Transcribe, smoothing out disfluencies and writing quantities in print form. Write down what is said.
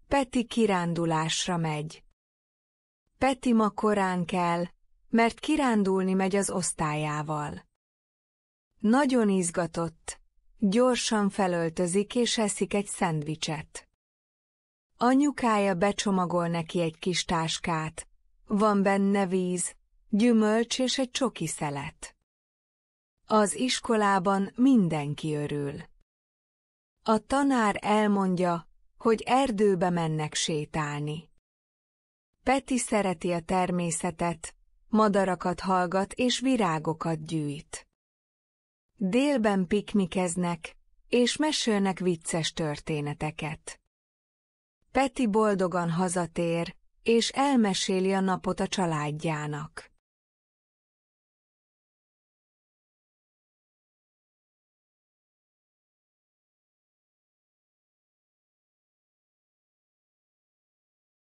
Peti kirándulásra megy. Peti ma korán kell, mert kirándulni megy az osztályával. Nagyon izgatott, gyorsan felöltözik és eszik egy szendvicset. Anyukája becsomagol neki egy kis táskát, van benne víz, gyümölcs és egy csoki szelet. Az iskolában mindenki örül. A tanár elmondja, hogy erdőbe mennek sétálni. Peti szereti a természetet, madarakat hallgat és virágokat gyűjt. Délben piknikeznek, és mesélnek vicces történeteket. Peti boldogan hazatér, és elmeséli a napot a családjának.